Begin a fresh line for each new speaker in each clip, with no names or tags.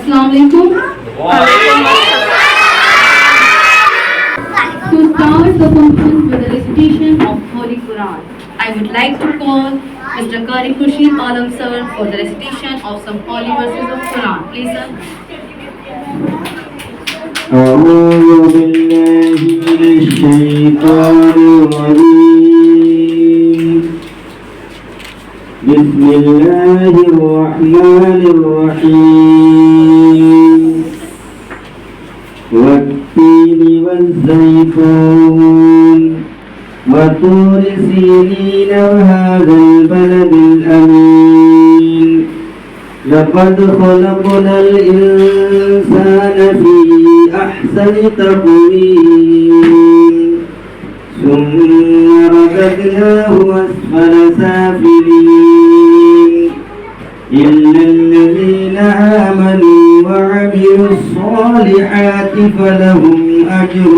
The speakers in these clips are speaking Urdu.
Assalamualaikum. To start the function with the recitation of Holy Quran, I would like to call Mr. Qari Khurshid Alam sir for the recitation of some holy verses of Quran. Please, sir.
أعوذ بالله من الشيطان الرجيم بسم الله الرحمن الرحيم والتين والزيتون وطور سينين وهذا البلد الأمين لقد خلقنا الإنسان في أحسن تقويم ثم رددناه أسفل سافلين إلا الذين آمنوا وعملوا الصالحات فلهم أجر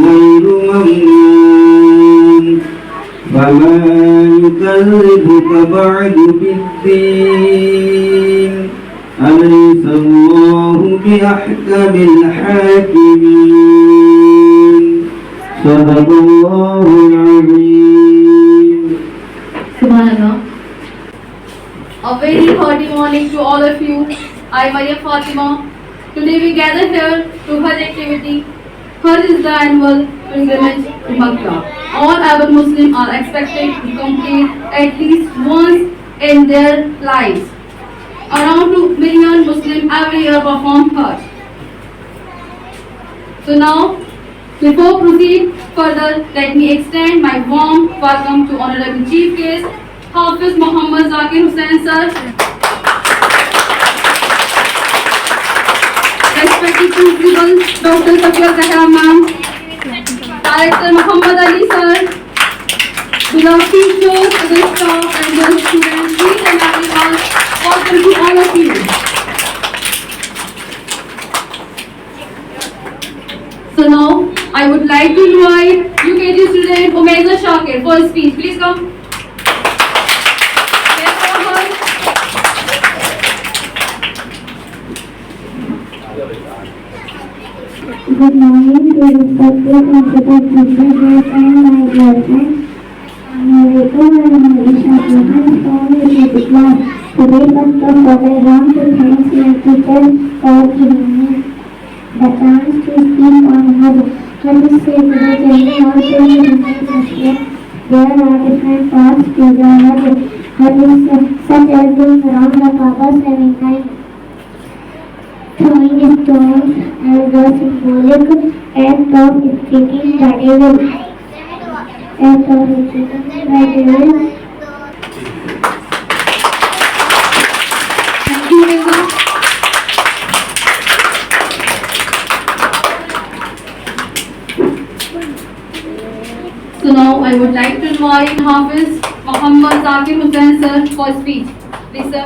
غير ممنون فما يكذبك بعد بالدين أليس الله بأحكم الحاكمين صدق الله العظيم.
Subhanallah. A very hearty morning to all of you. I, Maria Fatima. Today we gather here to Hajj activity. Hajj is the annual pilgrimage to Makkah. All Arab Muslims are expected to complete at least once in their lives. Around 2 million Muslims every year perform Hajj. So now, before proceed further, let me extend my warm welcome to Honorable Chief Guest, Hafiz Muhammad Zakir Hussain sir, respected Principal Dr. Safiya Zahra ma'am, Director Muhammad Ali sir, beloved teachers, the staff and the students, please and everyone, welcome to all of you. So now, I would like to invite UKG student Umeza Shakir for his speech. Please come.
Good morning to respected principal teachers and my classmates. Assalamualaikum warahmatullahi wabarakatuh. Today, first of all, I want to thank my teachers for giving me the chance to speak on Hajj. Hajj is a journey not only remains Muslim. There are different paths to the Hajj. Hajj is such as going around the Kaaba 7 times, throwing stones as the symbolic act of defeating the devil.
Thank you, Umeza. So now I would like to invite Hafiz Muhammad Zakir Hussain sir for speech. Please, sir.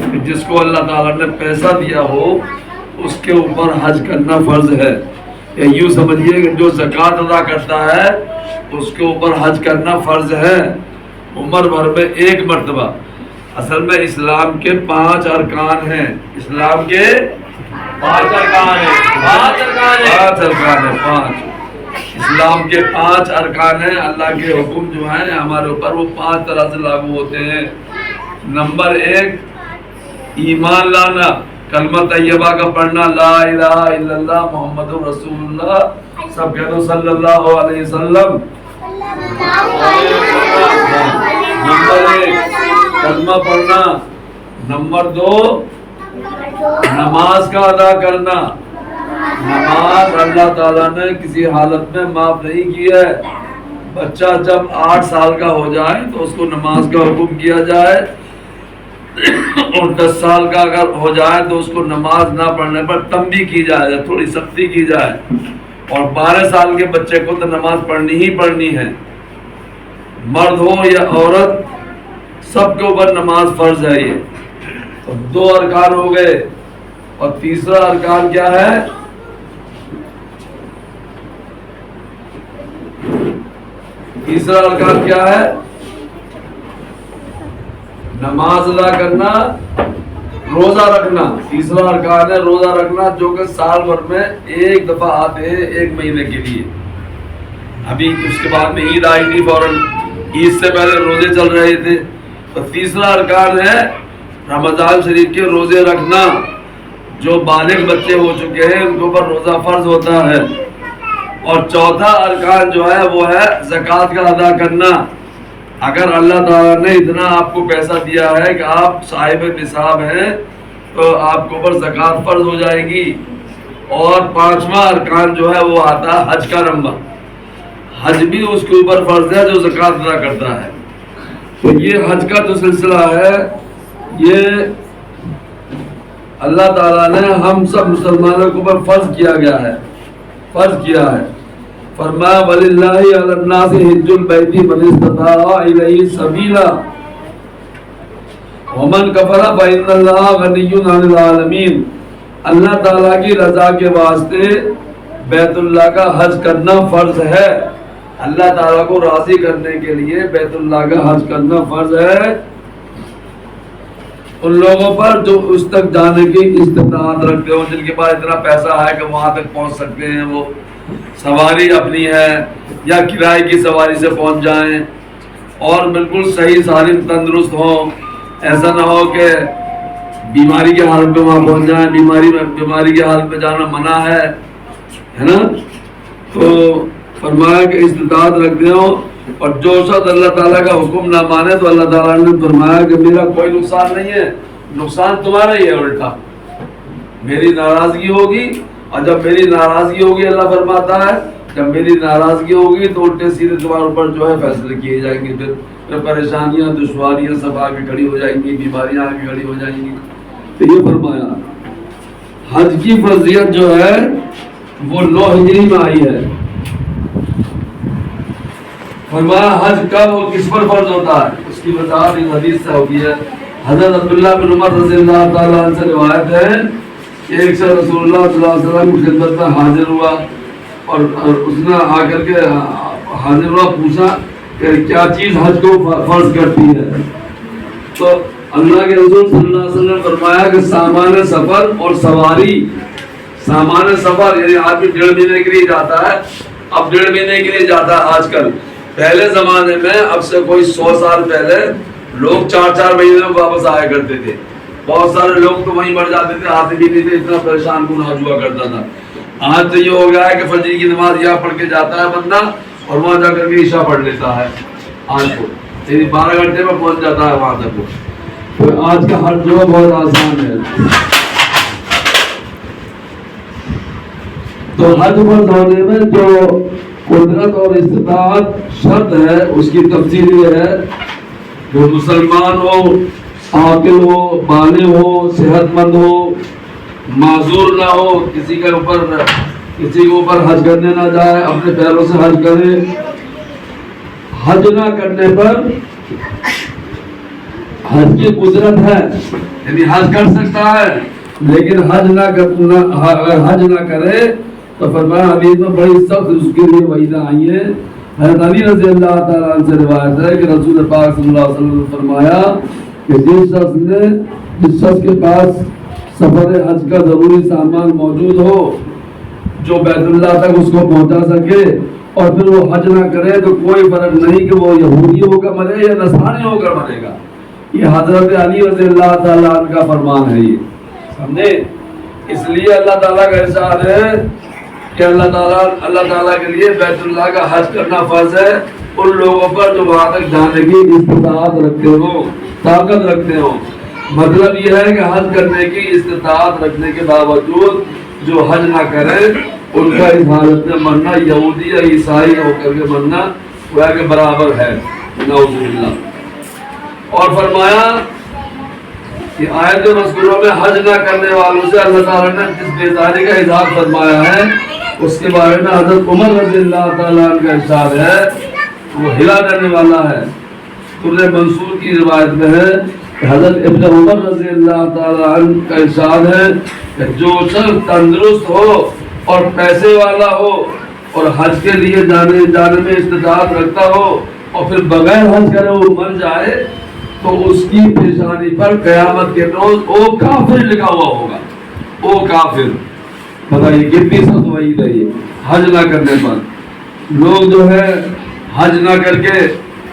کہ جس کو اللہ تعالیٰ نے پیسہ دیا ہو اس کے اوپر حج کرنا فرض ہے. یا یوں سمجھیے کہ جو زکوٰۃ ادا کرتا ہے اس کے اوپر حج کرنا فرض ہے عمر بھر میں ایک مرتبہ. اصل میں اسلام کے 5 ارکان ہیں. اسلام کے 5 ارکان ہیں. 5 ارکان ہیں. 5 اسلام کے 5 ارکان ہیں. اللہ کے حکم جو ہیں ہمارے اوپر وہ 5 طرح سے لاگو ہوتے ہیں. نمبر 1 ایمان لانا, کلمہ طیبہ کا پڑھنا, لا الہ الا اللہ محمد رسول اللہ. سب کہہ دو صلی اللہ علیہ وسلم. نمبر 1 کلمہ پڑھنا. نمبر 2 نماز کا ادا کرنا. نماز اللہ تعالیٰ نے کسی حالت میں معاف نہیں کی ہے. بچہ جب 8 سال کا ہو جائے تو اس کو نماز کا حکم کیا جائے, اور 10 سال کا اگر ہو جائے تو اس کو نماز نہ پڑھنے پر تنبیہ کی جائے, تھوڑی سختی کی جائے. اور 12 سال کے بچے کو تو نماز پڑھنی ہی پڑھنی ہے. مرد ہو یا عورت سب کے اوپر نماز فرض ہے. یہ 2 ارکان ہو گئے. اور تیسرا ارکان کیا ہے؟ تیسرا ارکان کیا ہے؟ نماز ادا کرنا, روزہ رکھنا. تیسرا ارکان ہے روزہ رکھنا, جو کہ سال بھر میں ایک دفعہ آتے ہیں 1 مہینے کے لیے. ابھی اس کے بعد میں عید آئی تھی, فوراً عید سے پہلے روزے چل رہے تھے. تو تیسرا ارکان ہے رمضان شریف کے روزے رکھنا. جو بالغ بچے ہو چکے ہیں ان کے اوپر روزہ فرض ہوتا ہے. اور چوتھا ارکان جو ہے وہ ہے زکوٰۃ کا ادا کرنا. اگر اللہ تعالیٰ نے اتنا آپ کو پیسہ دیا ہے کہ آپ صاحب نصاب ہیں تو آپ کے اوپر زکوٰۃ فرض ہو جائے گی. اور 5واں ارکان جو ہے وہ آتا ہے حج کا نمبر. حج بھی اس کے اوپر فرض ہے جو زکوٰۃ ادا کرتا ہے. تو یہ حج کا جو سلسلہ ہے یہ اللہ تعالیٰ نے ہم سب مسلمانوں کے اوپر فرض کیا گیا ہے, فرض کیا ہے. فرمایا وَلِلَّهِ عَلَى النَّاسِ حِجُّ الْبَيْتِ مَنِ اسْتَطَاعَ إِلَيْهِ سَبِيلًا وَمَنْ كَفَرَ فَإِنَّ اللَّهَ غَنِيٌّ عَنِ الْعَالَمِينَ. اللہ تعالیٰ کی رضا کے واسطے بیت اللہ کا حج کرنا فرض ہے. اللہ تعالیٰ کو راضی کرنے کے لیے بیت اللہ کا حج کرنا فرض ہے ان لوگوں پر جو اس تک جانے کی استطاعت رکھتے ہو, جن کے پاس اتنا پیسہ ہے کہ وہاں تک پہنچ سکتے ہیں. وہ سواری اپنی ہے یا کرائے کی سواری سے پہنچ جائیں, اور بالکل صحیح سالم تندرست ہوں. ایسا نہ ہو کہ بیماری کے حالت پہ وہاں پہنچ جائیں. بیماری کے حالت پہ جانا منع ہے نا. تو فرمایا کہ استطاعت رکھتے ہو, اور جو شخص اللہ تعالیٰ کا حکم نہ مانے تو اللہ تعالیٰ نے فرمایا کہ میرا کوئی نقصان نہیں ہے, نقصان تمہارا ہی ہے. الٹا میری ناراضگی ہوگی, اور جب میری ناراضگی ہوگی اللہ فرماتا ہے جب میری ناراضگی ہوگی تو الٹے سیدھے تمہارے اوپر جو ہے فیصلے کیے جائیں گے. پھر پریشانیاں دشواریاں سب آگے کھڑی ہو جائیں گی, بیماریاں آگے کھڑی ہو جائیں گی. تو یہ فرمایا حج کی فرضیت جو ہے وہ 9 ہجری میں آئی ہے. فرمایا حج کب اور کس پر فرض ہوتا ہے اس کی وضاحت اس حدیث سے ہوتی ہے. حضرت عبداللہ بن عمر رضی اللہ تعالیٰ عنہ سے روایت ہے کہ ایک شخص رسول اللہ صلی اللہ علیہ وسلم کی خدمت میں حاضر ہوا, اور اس نے آ کر کے حاضر ہوا, پوچھا کہ کیا چیز حج کو فرض کرتی ہے. تو اللہ کے رسول صلی اللہ علیہ وسلم فرمایا کہ سامان سفر اور سواری. سامان سفر یعنی آدمی 1.5 مہینے کے لیے جاتا ہے, اب 1.5 مہینے کے لیے جاتا ہے آج کل. پہلے زمانے میں اب سے کوئی 100 سال پہلے لوگ 4 مہینے میں واپس آیا کرتے تھے. بہت سارے لوگ تو وہیں مر جاتے تھے, آتے بھی نہیں تھے, اتنا پریشان کن ہوا کرتا تھا. آج تو یہ ہو گیا ہے کہ فجر کی نماز یہاں پڑھ کے جاتا ہے بندہ, اور وہاں جا کر کے عشاء پڑھ لیتا ہے. آج کو 12 گھنٹے میں پہنچ جاتا ہے وہاں تک. تو آج کا حج جو ہے بہت آسان ہے. تو حج فرض ہونے میں جو قدرت اور استطاعت شرط ہے اس کی تفصیل یہ ہے کہ مسلمان ہو, عاقل ہو, بالغ ہو, صحت مند ہو, معذور نہ ہو, کسی کے اوپر حج کرنے نہ جائے, اپنے پیروں سے حج کرے. حج نہ کرنے پر حج کی قدرت ہے یعنی حج کر سکتا ہے لیکن حج نہ کرے تو فرمایا حدیث میں بڑی سخت اس کے لیے وعیدیں آئی ہیں. حضرت علی رضی اللہ تعالیٰ عنہ سے روایت ہے کہ رسول پاک صلی اللہ علیہ وسلم نے فرمایا کہ جس شخص کے پاس سفر حج کا ضروری سامان موجود ہو جو بیت اللہ تک اس کو پہنچا سکے اور پھر وہ حج نہ کرے تو کوئی فرق نہیں کہ وہ یہودی ہو کر مرے یا نصرانی ہو کر مرے گا. یہ حضرت علی رضی اللہ تعالیٰ عنہ کا فرمان ہے. یہ سمجھے؟ اس لیے اللہ تعالیٰ کا ارشاد ہے کہ اللہ تعالیٰ کے لیے بیت اللہ کا حج کرنا فرض ہے ان لوگوں پر جو وہاں تک جانے کی استطاعت رکھتے ہو، طاقت رکھتے ہو. مطلب یہ ہے کہ حج کرنے کی استطاعت رکھنے کے باوجود جو حج نہ کرے ان کا اس حالت میں مرنا یہودی یا عیسائی ہو کر کے مرنا گویا کہ برابر ہے. نعوذ باللہ. اور فرمایا کہ آیت مذکورہ میں حج نہ کرنے والوں سے اللہ تعالیٰ نے جس بیزاری کا اظہار فرمایا ہے اس کے بارے میں حضرت عمر رضی اللہ تعالیٰ عنہ کا ارشاد ہے وہ ہلا دینے والا ہے. سورہ منصور کی روایت میں ہے کہ حضرت ابن عمر رضی اللہ تعالیٰ عنہ کا ارشاد ہے کہ جو شخص تندرست ہو اور پیسے والا ہو اور حج کے لیے جانے میں استطاعت رکھتا ہو اور پھر بغیر حج کرے وہ مر جائے تو اس کی پیشانی پر قیامت کے روز او کافر لکھا ہوا ہوگا. او کافر. بتائیے کتنی سخت وعید ہے یہ حج نہ کرنے پر. لوگ جو ہے حج نہ کر کے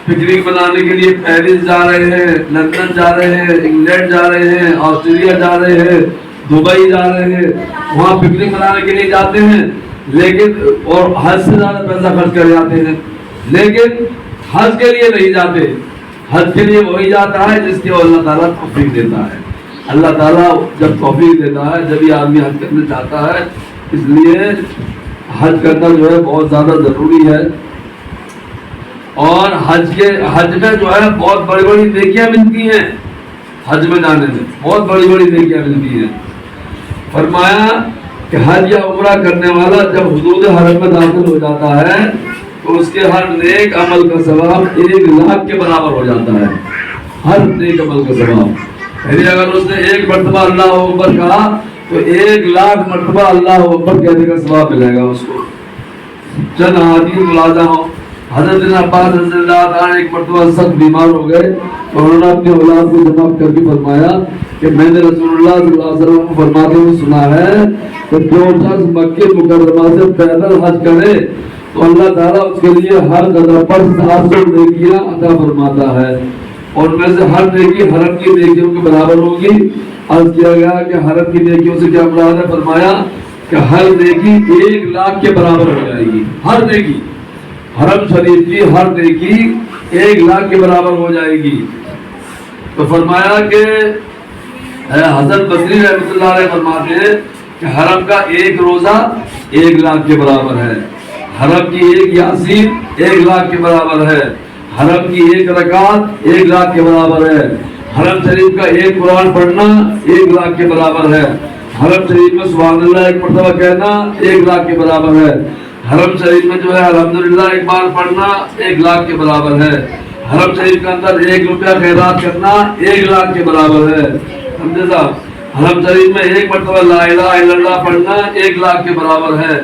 پکنک منانے کے لیے پیرس جا رہے ہیں، لندن جا رہے ہیں، انگلینڈ جا رہے ہیں، آسٹریلیا جا رہے ہیں، دبئی جا رہے ہیں، وہاں پکنک منانے کے لیے جاتے ہیں لیکن اور حج سے زیادہ پیسہ خرچ کر جاتے ہیں لیکن حج کے لیے نہیں جاتے. حج کے لیے وہی جاتا ہے جس کو اللہ تعالیٰ توفیق دیتا ہے. اللہ تعالیٰ جب توفیق دیتا ہے جب یہ آدمی حج کرنا چاہتا ہے. اس لیے حج کرنا جو ہے بہت زیادہ ضروری ہے اور حج میں جو ہے بہت بڑی بڑی نیکیاں ملتی ہیں. حج میں جانے میں بہت بڑی بڑی نیکیاں ملتی ہیں. فرمایا کہ حج یا عمرہ کرنے والا جب حدود حرم میں داخل ہو جاتا ہے تو اس کے ہر نیک عمل کا ثواب 1,00,000 کے برابر ہو جاتا ہے. ہر نیک عمل کا ثواب یعنی اگر اس نے ایک مرتبہ اللہ اکبر کہا تو 1,00,000 مرتبہ اللہ اکبر کہنے کا ثواب ملے گا اس کو. چند حدیث ملاحظہ ہو. حضرت عباس رضی اللہ عنہ ایک مرتبہ سخت بیمار ہو گئے تو انہوں نے اپنے اولاد کو جمع کر کے فرمایا کہ میں نے رسول اللہ صلی اللہ علیہ وسلم کو فرماتے ہوئے سنا ہے کہ جو شخص مکہ مکرمہ سے پیدل حج کرے تو اللہ تعالیٰ اس کے لیے ہر قدم پر 700 نیکیاں عطا فرماتا ہے اور ان میں سے ہر نیکی حرم کی نیکیوں کے برابر ہوگی. عرض کیا گیا کہ حرم کی نیکیوں سے کیا مراد ہے؟ فرمایا کہ ہر نیکی 1,00,000 کے برابر ہو جائے گی. ہر نیکی حرم شریف کی ہر نیکی 1,00,000 کے برابر ہو جائے گی. تو فرمایا کہ حضرت بصری رحمۃ اللہ علیہ فرماتے ہیں کہ حرم کا ایک روزہ 1,00,000 کے برابر ہے. حرم کی ایک یاسین 1,00,000 کے برابر ہے. حرم کی ایک رکعت 1,00,000 کے برابر ہے. حرم شریف کا ایک قرآن پڑھنا 1,00,000 کے برابر ہے. حرم شریف میں سبحان اللہ ایک مرتبہ کہنا 1,00,000 کے برابر ہے. حرم شریف میں جو ہے الحمدللہ ایک بار پڑھنا 1,00,000 کے برابر ہے. حرم شریف کے اندر 1 روپیہ خیرات کرنا 1,00,000 کے برابر ہے. سمجھے صاحب؟ حرم شریف میں ایک مرتبہ لا الہ الا اللہ پڑھنا 1,00,000 کے برابر ہے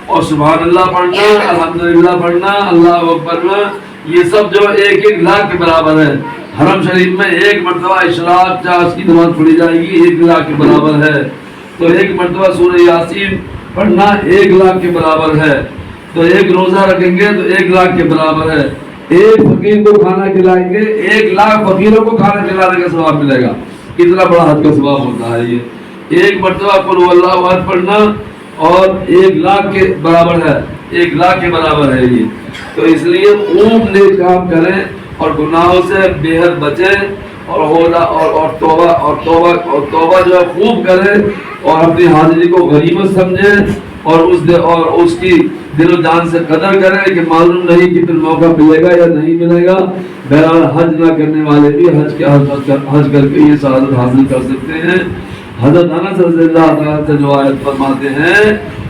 اور سبحان اللہ پڑھنا، الحمدللہ پڑھنا، اللہ اکبر پڑھنا، یہ سب جو 1,00,000 کے برابر ہے. حرم شریف میں ایک مرتبہ اشراق چاش کی نماز پڑھی جائے گی 1,00,000 کے برابر ہے. تو ایک مرتبہ سورہ یاسین پڑھنا 1,00,000 کے برابر ہے. تو ایک روزہ رکھیں گے تو 1,00,000 کے برابر ہے. ایک فقیر کو کھانا کھلائیں گے 1,00,000 فقیروں کو کھانا کھلانے کا ثواب ملے گا. کتنا بڑا حج کا ثواب ہوتا ہے یہ. ایک مرتبہ قل هو اللہ احد پڑھنا اور 1,00,000 کے برابر ہے. 1,00,000 کے برابر ہے یہ. تو اس لیے خوب نیک کام کریں اور گناہوں سے بے حد بچیں اور توبہ جو ہے خوب کریں اور اپنی حاضری کو غنیمت سمجھیں اور اس کی دل و جان سے قدر کریں کہ معلوم نہیں کہ پھر موقع ملے گا یا نہیں ملے گا. بہرحال حج نہ کرنے والے بھی حج کر کے یہ سعادت حاصل کر سکتے ہیں. حضرت انس رضی اللہ عنہ سے روایت فرماتے ہیں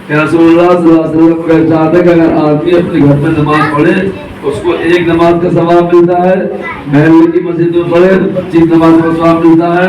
کہ رسول اللہ صلی اللہ علیہ وسلم کا ارشاد ہے کہ اگر آدمی اپنے گھر میں نماز پڑھے تو اس کو 1 نماز کا ثواب ملتا ہے. محلے کی مسجد میں پڑھے تو 25 نماز کا ثواب ملتا ہے.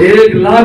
1,00,000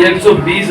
120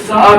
60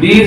20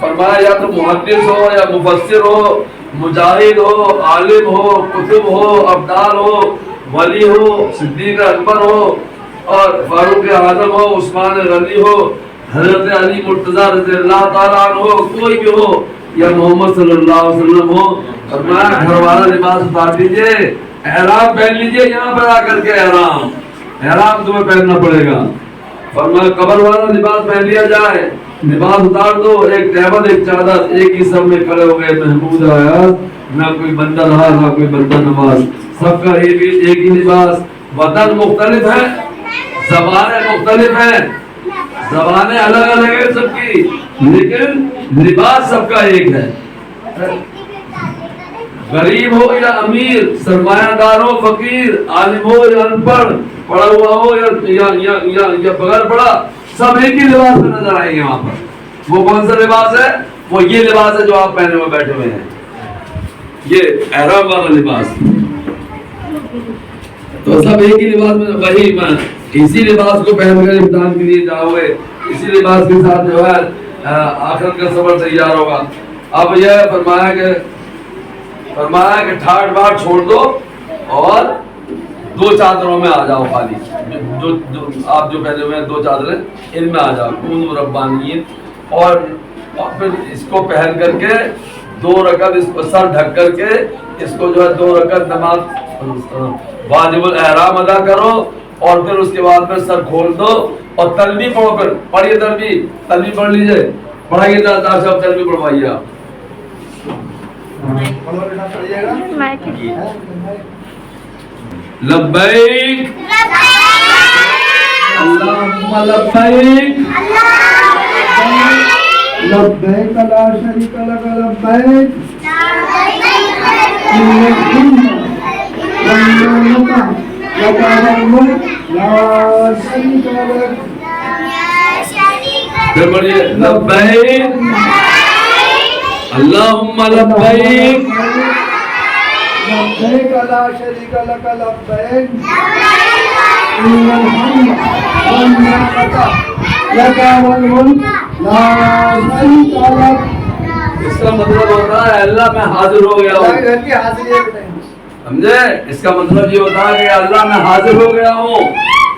فرمایا یا تو محدث ہو یا مفسر ہو، مجاہد ہو، عالم ہو، کتب ہو، ابدال ہو، ولی ہو، صدیق اکبر ہو اور فاروق اعظم ہو، عثمان غنی ہو، حضرت علی مرتضی رضی اللہ تعالیٰ عنہ ہو، کوئی بھی ہو یا محمد صلی اللہ علیہ وسلم ہو، فرمایا گھر والا لباس اتار دیجیے، احرام پہن لیجیے، یہاں پر آ کر کے احرام تمہیں پہننا پڑے گا۔ فرمایا قبر والا لباس پہن لیا جائے، لباس اتار دو، ایک ٹیبل ایک چادر، ایک ہی سب میں کھڑے ہو گئے، محمود آیا، نہ کوئی بندہ رہا نہ کوئی بندہ نواز، سب کا ایک ہی لباس۔ وطن مختلف ہے، زبانیں مختلف ہیں، زبانیں الگ الگ ہیں سب کی، لیکن لباس سب کا ایک ہے۔ غریب ہو یا امیر، سرمایہ دار ہو فقیر، عالم ہو یا ان پڑھ، پڑھا ہوا ہو یا بغیر پڑھا، سب ایک ہی لباس میں نظر آئیں گے وہاں پر۔ وہ کون سا لباس ہے؟ وہ یہ لباس ہے جو آپ پہنے ہوئے بیٹھے ہوئے ہیں، یہ احرام والا لباس۔ تو سب ایک ہی لباس میں، وہی میں اسی لباس کو پہن کر امتحان کے لیے جاؤ گے، اسی لباس کے ساتھ جو ہے آخرت کا سفر تیار ہوگا۔ اب یہ فرمایا کہ ٹھاٹ باٹ چھوڑ دو اور دو چادروں میں آ جاؤ، خالی جو آپ جو پہنے ہوئے ہیں دو چادریں، ان میں آ جاؤ، کونوا ربانیین، اور پھر اس کو پہن کر کے 2 رکعت اس کو سر ڈھک کر کے اس کو جو ہے 2 رکعت نماز واجب الاحرام ادا کرو، اور پھر اس کے بعد میں سر کھول دو اور تلبیہ پڑھو۔ پھر پڑھیے تلبیہ پڑھ لیجئے، پڑھائیے دار صاحب تلبیہ پڑھوائیے آپ۔ لبیک اللہم لبیک
لبیک لا شریک لک لبیک ان الحمد والنعمت لک لا شریک لک۔
پھر پڑھیے لبیک اللہم لبیک
لبیک لا شریک لک لبیک ان الحمد والنعمت لک والملک لا شریک لک۔
اس کا مطلب ہوتا ہے اللہ میں حاضر ہو گیا ہوں، سمجھے؟ اس کا مطلب یہ ہوتا ہے کہ اللہ میں حاضر ہو گیا ہوں،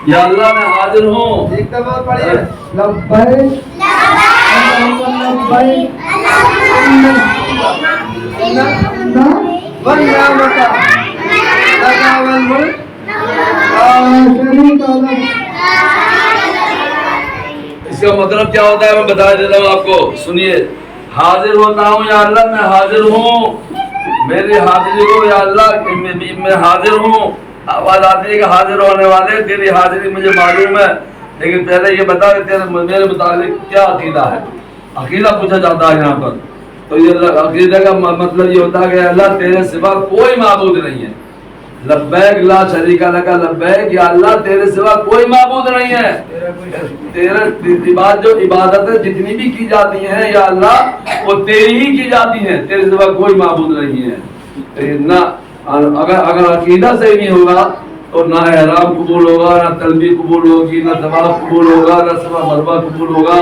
یا اللہ میں حاضر ہوں۔
ایک دفعہ پڑھیے لبیک لبیک والنعمت لک والملک لا شریک لک۔
اس کا مطلب کیا ہوتا ہے میں بتا دیتا ہوں آپ کو، سنیے۔ حاضر ہوتا ہوں یا اللہ میں حاضر ہوں، میری حاضری ہو یا اللہ میں حاضر ہوں۔ آواز آتی ہے کہ حاضر ہونے والے تیری حاضری مجھے معلوم ہے، لیکن پہلے یہ بتا کہ میرے متعلق کیا عقیدہ ہے۔ عقیدہ پوچھا جاتا ہے یہاں پر، تو یہ عقیدہ کا مطلب یہ ہوتا ہے کہ اللہ تیرے سوا کوئی معبود نہیں ہے۔ لبیک لا شریک لک لبیک، یا اللہ تیرے سوا کوئی معبود نہیں ہے، تیرے بعد جو عبادتیں جتنی بھی کی جاتی ہیں یا اللہ وہ تیری ہی کی جاتی ہیں، تیرے سوا کوئی معبود نہیں ہے۔ نہ اگر عقیدہ صحیح نہیں ہوگا تو نہ احرام قبول ہوگا، نہ تلبیہ قبول ہوگی، نہ طواف قبول ہوگا، نہ صفا مروا قبول ہوگا،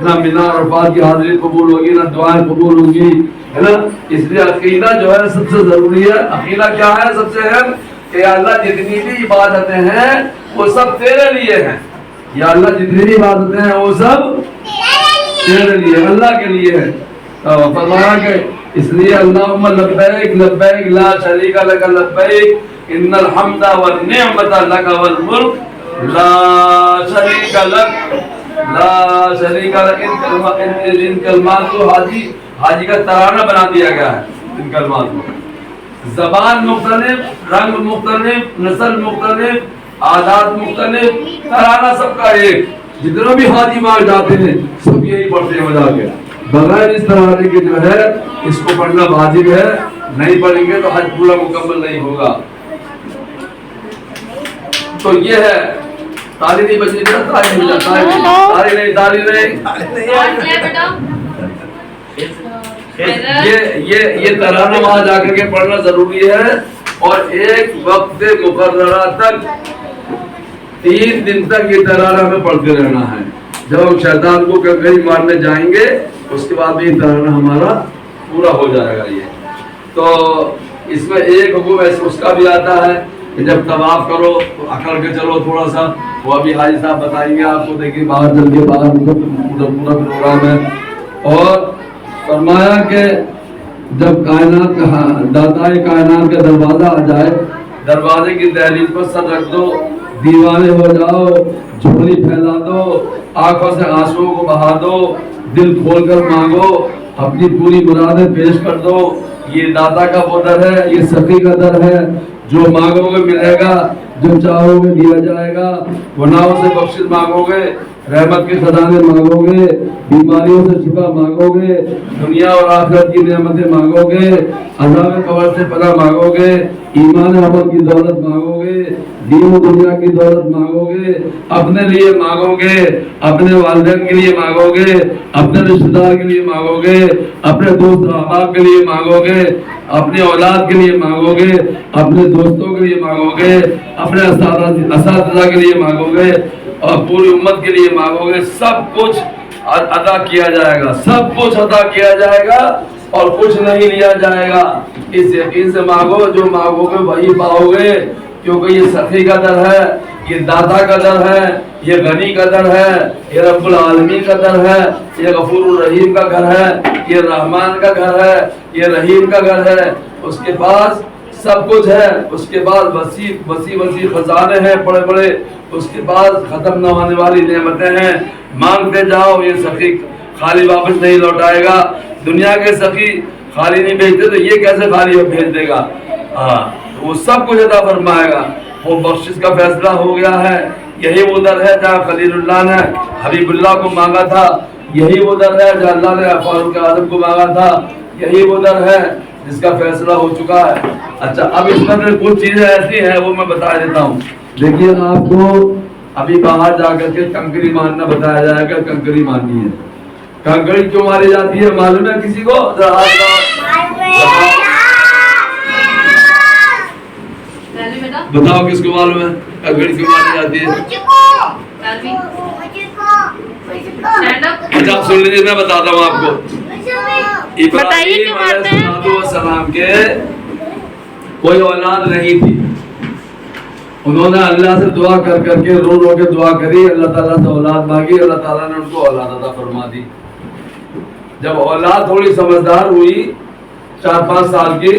نہ مینا عرفات کی حاضری قبول ہوگی، نہ دعائیں قبول ہوگی، ہے نا۔ اس لیے عقیدہ جو ہے سب سے ضروری ہے۔ عقیدہ کیا ہے؟ سب سے اہم کہ اللہ جتنی بھی عبادتیں ہیں وہ سب تیرے لیے ہیں، یا اللہ جتنی بھی عبادتیں ہیں وہ سب تیرے لیے، اللہ کے لیے ہے۔ فرمایا کہ اس لیے اللہم لبیک لبیک لا شریک لک لبیک ان الحمد والنعمت لک والملک لا شریک لک لا شریک لک۔ ان کلمات کو حاجی کا ترانہ بنا دیا گیا ہے۔ ان کلمات کو زبان مختلف، رنگ مختلف، نسل مختلف، عادات مختلف، ترانہ سب کا ایک۔ جتنے بھی حاجی مار جاتے ہیں سب یہی پڑھتے ہیں بجا کے، بغیر اس ترانے کے جو ہے اس کو پڑھنا واجب ہے، نہیں پڑھیں گے تو حج پورا مکمل نہیں ہوگا۔ تو یہ ہے تالی نہیں بچی، تالی نہیں یہ ترانہ وہاں جا کر کے پڑھنا ضروری ہے، اور ایک وقت مقررہ تک 3 دن تک یہ ترانہ ہمیں پڑھتے رہنا ہے۔ جب ہم شیطان کو کنکری مارنے جائیں گے اس کے بعد یہ ترانہ ہمارا پورا ہو جائے گا. یہ تو اس میں ایک حکم ایسے اس کا بھی آتا ہے کہ جب طواف کرو تو اکڑ کے چلو تھوڑا سا. وہ ابھی حاجی صاحب بتائیں گے آپ کو. دیکھیے باہر چل کے باہر پورا پروگرام ہے. اور فرمایا کہ جب کائنات کا داتا کائنات کا دروازہ آ جائے, دروازے کی دہلیز پر سر رکھ دو, دیوانے ہو جاؤ, جھولی پھیلا دو, آنکھوں سے آنسوؤں کو بہا دو, دل کھول کر مانگو, اپنی پوری مرادیں پیش کر دو. یہ داتا کا وہ در ہے, یہ سخی کا در ہے. جو مانگو گے ملے گا, جو چاہو گے دیا جائے گا. گناہوں سے بخشش مانگو گے, رحمت کے خزانے مانگو گے, بیماریوں سے شفا مانگو گے, دنیا اور آخرت کی نعمتیں مانگو گے, عذاب قبر سے پناہ مانگو گے, ایمان عمل کی دولت مانگو گے, دین و دنیا کی دولت مانگو گے, اپنے لیے مانگو گے, اپنے والدین کے لیے مانگو گے, اپنے رشتہ دار کے لیے مانگو گے, اپنے دوست احباب کے لیے مانگو گے, اپنی اولاد کے لیے مانگو گے, اپنے دوستوں کے لیے مانگو گے, اپنے اساتذہ کے لیے مانگو گے, اور پوری امت کے لیے مانگو گے. سب کچھ عطا کیا جائے گا, سب کچھ عطا کیا جائے گا اور کچھ نہیں لیا جائے گا. اس یقین سے مانگو, جو مانگو گے وہی پاؤ گے, کیونکہ یہ سخی کا در ہے, یہ داتا کا در ہے, یہ غنی کا در ہے, یہ رب العالمین کا در ہے, یہ غفور الرحیم کا گھر ہے, یہ رحمان کا گھر ہے, یہ رحیم کا گھر ہے. اس کے پاس سب کچھ ہے. اس کے بعد وسیع خزانے ہیں بڑے بڑے. اس کے بعد ختم نہ ہونے والی نعمتیں ہیں. مانگتے جاؤ, یہ سخی خالی واپس نہیں لوٹائے گا. دنیا کے سخی خالی نہیں بھیجتے تو یہ کیسے خالی بھیج دے گا؟ وہ سب کچھ عطا فرمائے گا. وہ بخشش کا فیصلہ ہو گیا ہے. یہی وہ در ہے جہاں خلیل اللہ نے حبیب اللہ کو مانگا تھا. یہی وہ در ہے جہاں اللہ نے فاروق اعظم کو مانگا تھا. یہی وہ در ہے جس کا فیصلہ ہو چکا ہے. اچھا, اب اس میں کچھ چیزیں ایسی ہیں وہ میں بتا دیتا ہوں. دیکھیے, آپ کو ابھی باہر جا کر کے کنکری مارنا بتایا جائے گا. کنکری مارنی ہے. کنکری کیوں ماری جاتی ہے معلوم ہے کسی کو؟ بتاؤ کس کو معلوم ہے کنکری کیوں ماری جاتی ہے؟ اچھا سن لیجیے, میں بتاتا ہوں آپ کو. ابراہیم علیہ السلام کے کوئی اولاد نہیں تھی. انہوں نے اللہ سے دعا کر کر کے رو رو کے دعا کری, اللہ تعالیٰ سے اولاد مانگی, اللہ تعالیٰ نے ان کو اولاد عطا فرما دی. جب اولاد تھوڑی سمجھدار ہوئی 4-5 سال کی,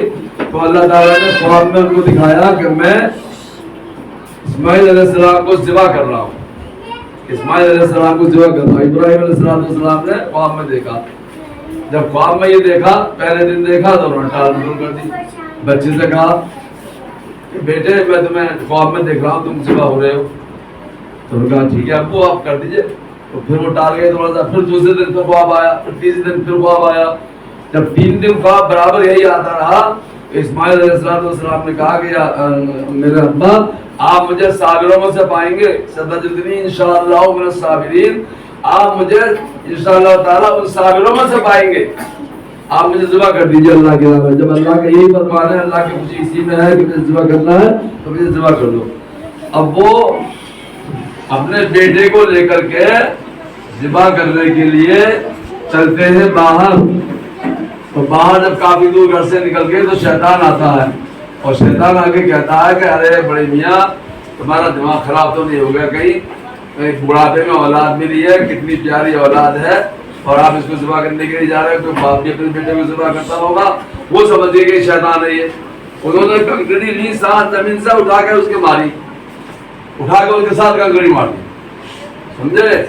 تو اللہ تعالیٰ نے خواب میں ان کو دکھایا کہ میں اسماعیل علیہ السلام کو ذبح کر رہا ہوں. اسماعیل علیہ السلام کو ذبح کر رہا ہوں. ابراہیم علیہ السلام نے خواب میں دیکھا. جب خواب میں یہ دیکھا, پہلے دن دیکھا تو انہوں نے ٹال مٹول کر دی. بچے سے کہا کہ بیٹے میں تمہیں خواب میں دیکھ رہا ہوں, تم ذبح ہو رہے ہو. تو انہوں نے کہا ٹھیک ہے ابو آپ کر دیجئے. تو پھر وہ ٹال گئے تھوڑا سا. پھر دوسرے دن پھر خواب آیا, پھر تیسرے دن پھر خواب آیا. جب 3 دن خواب برابر یہی آتا رہا, اسماعیل علیہ السلام نے کہا کہ میرے ابا آپ مجھے صابروں میں سے پائیں گے. ستجدنی انشاءاللہ من الصابرین. آپ مجھے انشاءاللہ تعالیٰ ان صابروں میں سے پائیں گے. آپ مجھے ذبح کر دیجیے اللہ کے نام. جب اللہ کا یہی فرمان ہے, اللہ کی خوشی اسی میں ہے کہ مجھے ذبح کرنا ہے, تو مجھے ذبح کر دو. اب وہ اپنے بیٹے کو لے کر کے ذبح کرنے کے لیے چلتے ہیں باہر. تو باہر جب کافی دور گھر سے نکل گئے تو شیطان آتا ہے, اور شیطان آ کے کہتا ہے کہ ارے بڑے میاں تمہارا دماغ خراب تو نہیں ہو گیا کہیں؟ ایک بڑھاپے میں اولاد ملی ہے, کتنی پیاری اولاد ہے, اور آپ اس کو ذبح کرنے کے لیے جا رہے ہیں. تو باپ بھی اپنے بیٹے کو ذبح کرتا ہوگا, وہ سمجھے کہ شیطان ہے یہ. انہوں نے کنکری لی, ساتھ زمین سے اٹھا کے اس کے ماری, اٹھا کے اس کے ساتھ کنکری مار دی. سمجھے؟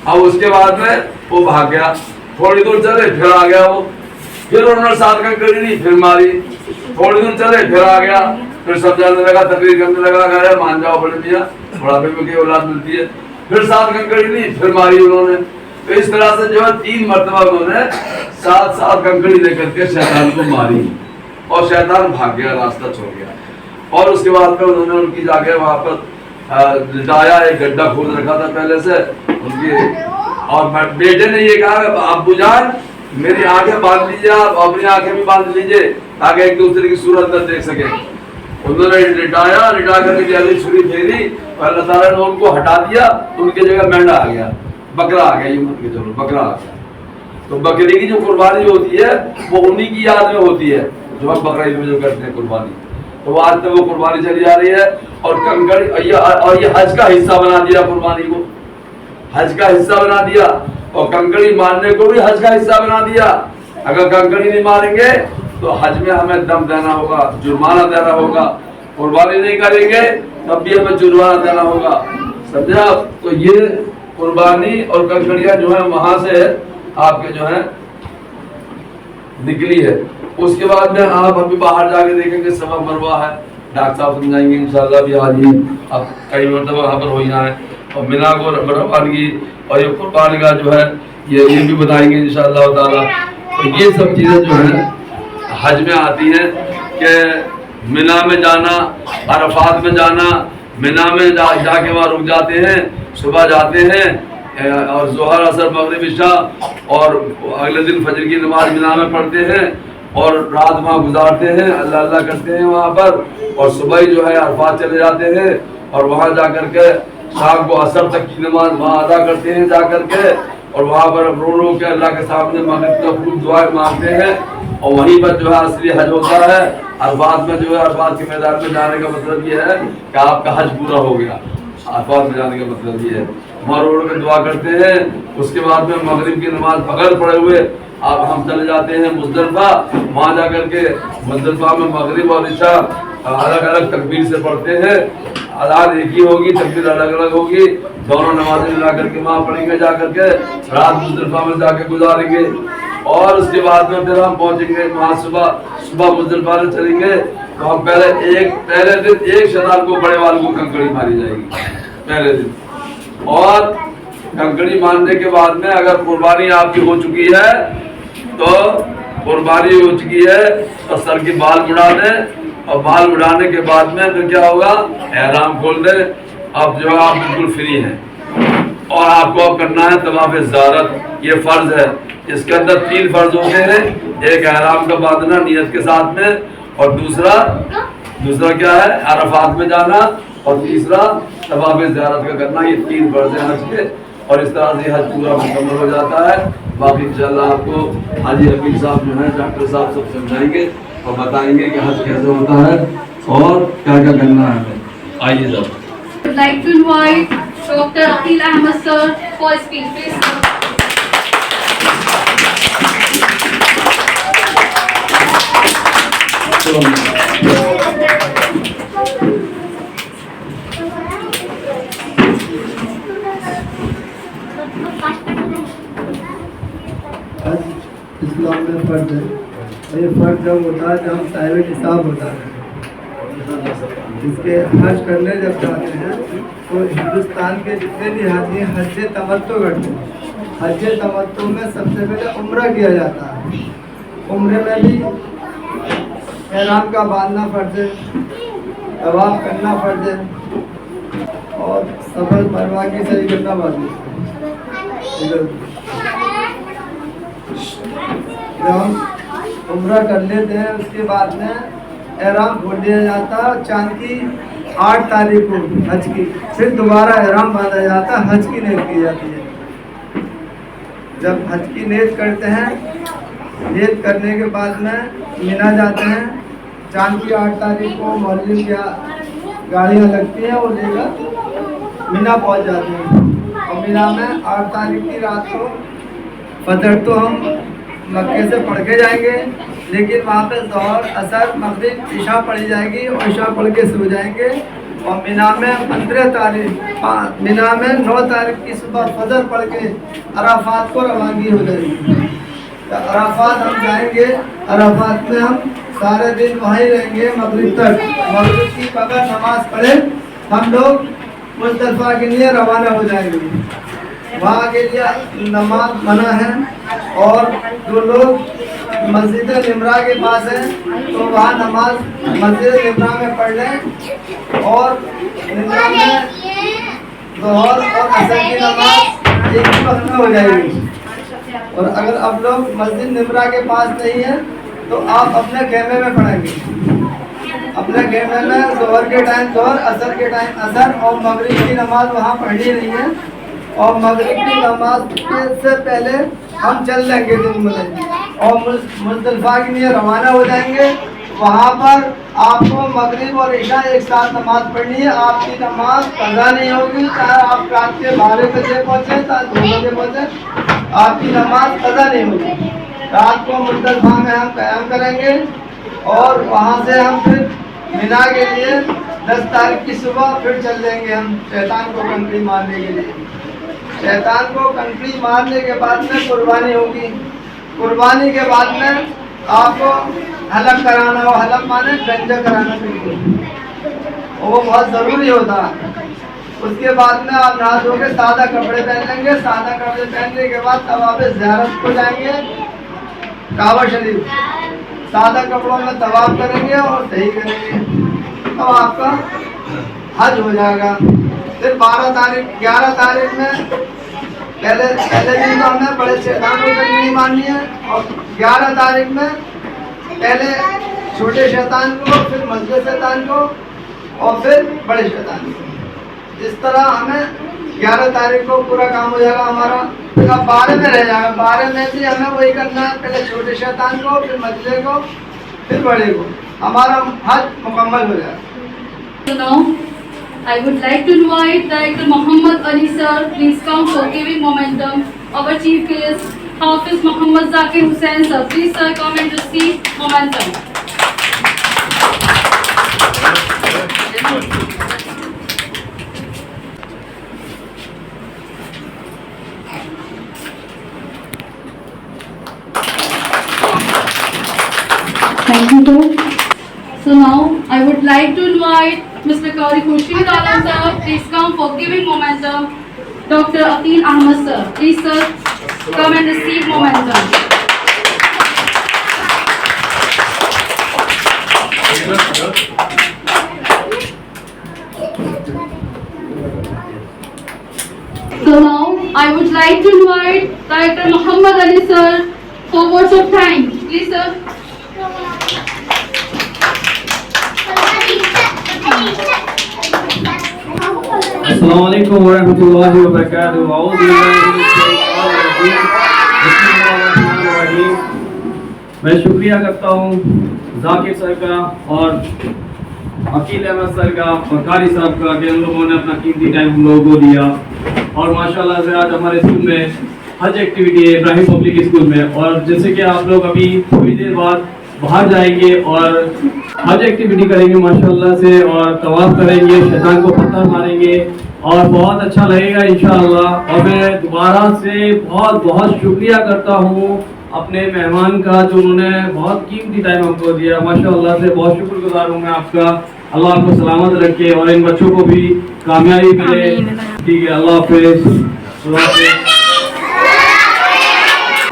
اب اس کے بعد میں وہ بھاگ گیا. تھوڑی دور چلے پھر آ گیا وہ, پھر انہوں نے ساتھ کنکری لی, پھر ماری. تھوڑی دور چلے پھر آ گیا, پھر سمجھانے لگا, تقریر کرنے لگا, کہ مان جاؤ بڑے میاں بڑھاپے میں کی اولاد ملتی ہے. پھر ساتھ کنکری لی, پھر ماری انہوں نے. تو اس طرح سے جو ہے 3 مرتبہ انہوں نے ساتھ کنکری لے کر کے شیطان کو ماری, اور شیطان بھاگ گیا, راستہ چھوڑ گیا. اور اس کے بعد میں انہوں نے ان کی جا کے وہاں پر لٹایا, ایک گڈھا کھود رکھا تھا پہلے سے ان کی. اور بیٹے نے یہ کہا کہ ابو جان میری آنکھیں باندھ لیجیے, آپ اپنی آنکھیں بھی باندھ لیجیے تاکہ ایک دوسرے کی صورت نہ دیکھ سکے. انہوں نے لٹایا, لٹا کر کے چھری پھیری, اور اللہ تعالیٰ نے ان کو ہٹا دیا, تو ان کی جگہ مینڈا آ گیا. بکرا آ گیا، یہ مان کے چلو بکرا آ گیا، تو بکری کی جو قربانی ہوتی ہے وہ انہی کی یاد میں ہوتی ہے جو ہم بقرعید میں جو کرتے ہیں قربانی، تو وہ آج تک وہ قربانی چلی جا رہی ہے. اور کنکڑی اور یہ حج کا حصہ بنا دیا، قربانی کو حج کا حصہ بنا دیا، اور کنکڑی مارنے کو بھی حج کا حصہ بنا دیا. اگر کنکڑی نہیں ماریں گے تو حج میں ہمیں دم دینا ہوگا، جرمانہ دینا ہوگا. قربانی نہیں کریں گے تب بھی ہمیں جرمانہ دینا ہوگا، سمجھا؟ تو یہ قربانی اور کنکڑیاں جو ہیں وہاں سے آپ کے جو ہیں نکلی ہے. اس کے بعد میں آپ ابھی باہر جا کے دیکھیں گے صفا مروہ ہے، ڈاکٹر صاحب سمجھائیں گے انشاءاللہ بھی. آج ہی اب کئی مرتبہ وہاں پر ہوئی ہے، اور مینا کو روانگی اور یہ قربانی کا جو ہے یہ بھی بتائیں گے انشاءاللہ تعالی. تو یہ سب چیزیں جو ہیں حج میں آتی ہیں کہ مینا میں جانا، عرفات میں جانا، مینا میں جا کے وہاں رک جاتے ہیں، صبح جاتے ہیں اور ظہر اثر مغرب عشاء اور اگلے دن فجر کی نماز مینا میں پڑھتے ہیں اور رات وہاں گزارتے ہیں، اللہ اللہ کرتے ہیں وہاں پر، اور صبح ہی جو ہے عرفات چلے جاتے ہیں اور وہاں جا کر کے شام کو عصر تک کی نماز وہاں ادا کرتے ہیں جا کر کے، اور وہاں پر رو رو کے اللہ کے سامنے مغرب کا خوب دعائیں مانگتے ہیں. اور وہیں پر جو ہے اصلی حج ہوتا ہے. عرفات میں جو ہے عرفات کے میدان میں جانے کا مطلب یہ ہے کہ آپ کا حج پورا ہو گیا. عرفات میں جانے کا مطلب یہ ہے وہاں رو رو کے دعا کرتے ہیں. اس کے بعد میں مغرب کی نماز بغیر پڑھے ہوئے آپ ہم چلے جاتے ہیں مزدلفہ. وہاں جا کر کے مزدلفہ میں مغرب اور عشاء الگ الگ تکبیر سے پڑھتے ہیں. اذان ایک ہی ہوگی، تکبیر الگ الگ ہوگی، دونوں نمازیں ملا کر کے وہاں پڑھیں گے. جا کر کے رات مزدلفہ میں جا کے گزاریں گے. اور اس کے بعد میں پھر ہم پہنچیں گے وہاں صبح مزدلفہ سے چلیں گے. تو ہم پہلے دن ایک شتاب کو بڑے والوں کو کنکڑی ماری جائے گی پہلے دن. اور کنکڑی مارنے کے بعد میں اگر قربانی آپ کی ہو چکی ہے تو قربانی ہو چکی ہے تو سر کی بال مڑا دیں، اور بال اڑانے کے بعد میں پھر کیا ہوگا، احرام کھول دیں. اب جو آپ بالکل فری ہیں، اور آپ کو اب کرنا ہے طواف زیارت. یہ فرض ہے، اس کے اندر 3 فرض ہوتے ہیں. ایک احرام کا باندھنا نیت کے ساتھ میں، اور دوسرا کیا ہے عرفات میں جانا، اور تیسرا طواف زیارت کا کرنا. یہ 3 فرض ہیں حج کے، اور اس طرح سے حج پورا مکمل ہو جاتا ہے. باقی انشاءاللہ آپ کو حاجی حفیظ صاحب جو ہیں ڈاکٹر صاحب سب سمجھائیں گے اور بتائیں گے کہ حج کیسے ہوتا ہے اور کیا کیا کرنا ہے. آئیے سب.
I would like to invite Dr. Aqil Ahmed sir for his speech, please.
اسلام میں فرض ہے، اور یہ فرض جب ہوتا ہے جب ہم صاحب نصاب ہوتا ہے. اس کے حج کرنے جب جاتے ہیں تو ہندوستان کے جتنے بھی حاجی حج تمتع کرتے ہیں. حج تمتع میں سب سے پہلے عمرہ کیا جاتا ہے. عمرے میں بھی احرام کا باندھنا فرض ہے، طواف کرنا فرض ہے، اور صفا مروہ کی صحیح کرنا واجب ہے. جب ہم عمرہ کر لیتے ہیں اس کے بعد میں احرام کھول دیا جاتا ہے. چاند کی 8 تاریخ کو حج کی پھر دوبارہ احرام باندھا جاتا ہے. حج کی نیت کی جاتی ہے. جب حج کی نیت کرتے ہیں، نیت کرنے کے بعد میں مینا جاتے ہیں. چاند کی 8 تاریخ کو مولوی کی گاڑیاں لگتی ہیں، وہ لے کر مینا پہنچ جاتے ہیں. اور مینا میں 8 تاریخ کی رات کو فجر تو ہم مکے سے پڑھ کے جائیں گے، لیکن وہاں پہ ظہر اثر مغرب عشاء پڑھی جائے گی اور عشاء پڑھ کے سو جائیں گے. اور مینا میں 9 تاریخ کی صبح فجر پڑھ کے عرفات کو روانگی ہو جائے گی. عرفات ہم جائیں گے. عرفات میں ہم سارے دن وہیں رہیں گے مغرب تک. مغرب کی بغیر نماز پڑھے ہم لوگ مزدلفہ کے لیے روانہ ہو جائیں گے. وہاں کے لیے نماز منع ہے، اور جو لوگ مسجد نمرا کے پاس ہیں تو وہاں نماز مسجد نمرا میں پڑھ لیں. اور نمرا میں ظہر اور عصر کی نماز ایک ہی وقت میں ہو جائے گی. اور اگر آپ لوگ مسجد نمرا کے پاس نہیں ہیں تو آپ اپنے خیمے میں پڑھیں گے. اپنے خیمے میں ظہر کے ٹائم ظہر، عصر کے ٹائم عصر، اور مغرب کی نماز وہاں پڑھنی نہیں ہے. اور مغرب کی نماز سے پہلے ہم چل لیں گے دن میں اور مزدلفہ کے لیے روانہ ہو جائیں گے. وہاں پر آپ کو مغرب اور عشاء ایک ساتھ نماز پڑھنی ہے. آپ کی نماز قضا نہیں ہوگی, چاہے آپ رات کے 12 بجے پہنچے چاہے 2 بجے پہنچے, آپ کی نماز قضا نہیں ہوگی. رات کو مزدلفہ میں ہم قیام کریں گے اور وہاں سے ہم پھر مینا کے لیے 10 تاریخ کی صبح پھر چل دیں گے ہم شیطان کو کنکری مارنے کے لیے. شیطان کو کنکری مارنے کے بعد میں قربانی ہوگی. قربانی کے بعد میں آپ کو حلق کرانا ہو, حلق مانے گنجا کرانا چاہیے, وہ بہت ضروری ہوتا ہے. اس کے بعد میں آپ نہا دھو کے سادہ کپڑے پہن لیں گے. سادہ کپڑے پہننے کے بعد طواف زیارت کو جائیں گے کعبہ شریف. سادہ کپڑوں میں طواف کریں گے اور صحیح کریں گے, تو آپ کا حج ہو جائے گا. پھر 11 تاریخ میں پہلے دن تو ہمیں بڑے شیطان کو کنکری مارنی ہے, اور 11 تاریخ میں پہلے چھوٹے شیطان کو, پھر مزلے شیطان کو, اور پھر بڑے شیطان کو. اس طرح ہمیں 11 تاریخ کو پورا کام ہو جائے گا ہمارا. پھر اب 12 میں رہ جائے گا. 12 میں بھی ہمیں وہی کرنا ہے, پہلے چھوٹے شیطان کو, پھر مزلے کو, پھر بڑے کو. ہمارا حج مکمل ہو جائے گا.
So now, I would like to invite Director Muhammad Ali sir, please come for giving momentum. Our chief guest, Hafiz Muhammad Zakir Hussain sir, please sir come and receive momentum.
Thank you, sir.
So now, I would like to invite Mr. Qari Khurshid Alam sir, please come for giving momentum. Dr. Aqil Ahmad sir, please sir come and receive momentum. So now, I would like to invite Director Muhammad Ali sir for words of thanks. Please sir.
السلام علیکم ورحمۃ اللہ وبرکاتہ. اعوذ باللہ من الشیطان الرجیم. بسم اللہ الرحمن الرحیم. میں شکریہ کرتا ہوں ذاکر سر کا اور عقیل احمد سر کا اور قاری صاحب کا کہ ان لوگوں نے اپنا قیمتی ٹائم ہم لوگوں کو دیا. اور ماشاءاللہ سے آج ہمارے اسکول میں حج ایکٹیویٹی ہے ابراہیم پبلک اسکول میں, اور جیسے کہ آپ لوگ ابھی تھوڑی دیر بعد باہر جائیں گے اور حج ایکٹیویٹی کریں گے ماشاءاللہ سے, اور طواف کریں گے, شیطان کو پتھر ماریں گے, اور بہت اچھا لگے گا انشاءاللہ. اور میں دوبارہ سے بہت بہت شکریہ کرتا ہوں اپنے مہمان کا جو انہوں نے بہت قیمتی ٹائم ہم کو دیا. ماشاءاللہ سے بہت شکر گزار ہوں میں آپ کا. اللہ آپ کو سلامت رکھے اور ان بچوں کو بھی کامیابی ملے. ٹھیک ہے, اللہ حافظ. اللہ حافظ.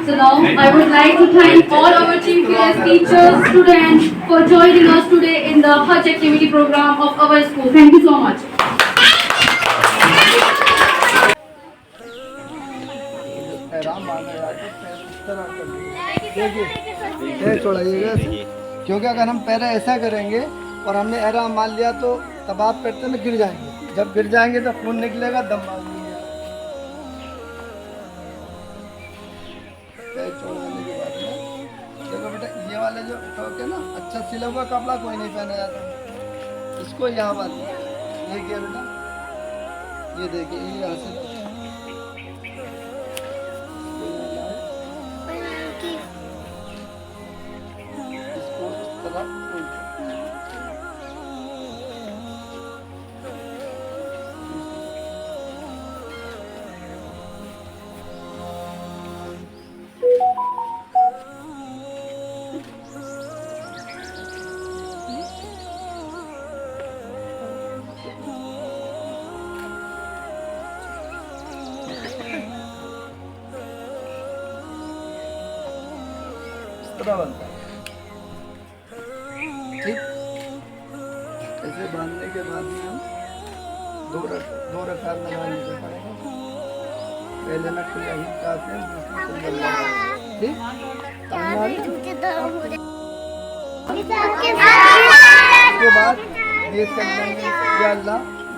So now, I would like to thank all our chief guests, teachers, students for joining us today in the Hajj activity program of our school. Thank you so much.
چھوڑائیے گا, کیونکہ اگر ہم پہلے ایسا کریں گے اور ہم نے احرام مان لیا تو طواف کرتے میں گر جائیں گے. جب گر جائیں گے تو خون نکلے گا, دم مار لیں گے. چھوڑنے کے بعد میں دیکھو بیٹا, یہ والے جو ٹھوک ہے نا, اچھا سلا ہوا کپڑا کوئی نہیں پہنا جاتا, اس کو یہاں بات یہ کیا بیٹا, یہ دیکھیے یہ یہاں سے اس کو اس طرح بنتا ہے. ٹھیک, ایسے باندھنے کے بعد میں ہم دو رکعت نماز سے پڑھیں گے. پہلے میں کھلا ہی کافی ہم دوسری سے ٹھیک. اس کے بعد نیت کر لیں گے, یا اللہ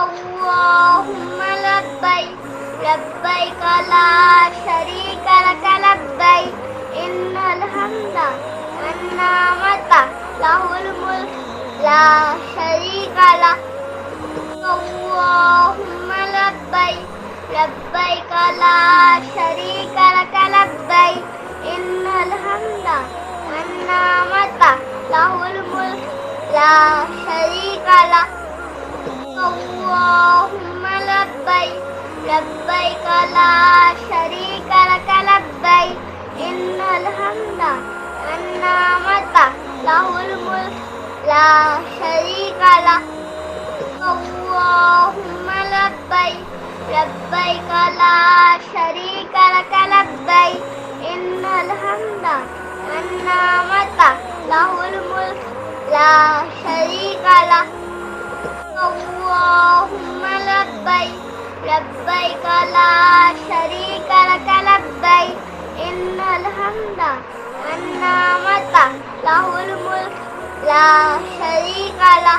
اللهم لبيك لبيك لا شريك لك لبيك إن الحمد والنعمة له الملك لا شريك له اللهم لبيك لبيك لا شريك لك لبيك إن الحمد والنعمة له الملك لا شريك له اللهم لبيك لبيك لا شريك لك لبيك إن الحمد والنعمة له الملك لا شريك له اللهم لبيك لبيك لا شريك لك لبيك إن الحمد والنعمة له الملك لا شريك له اللهم لبيك لبيك لا شريك لك لبيك إن الحمد والنعمة له الملك لا شريك له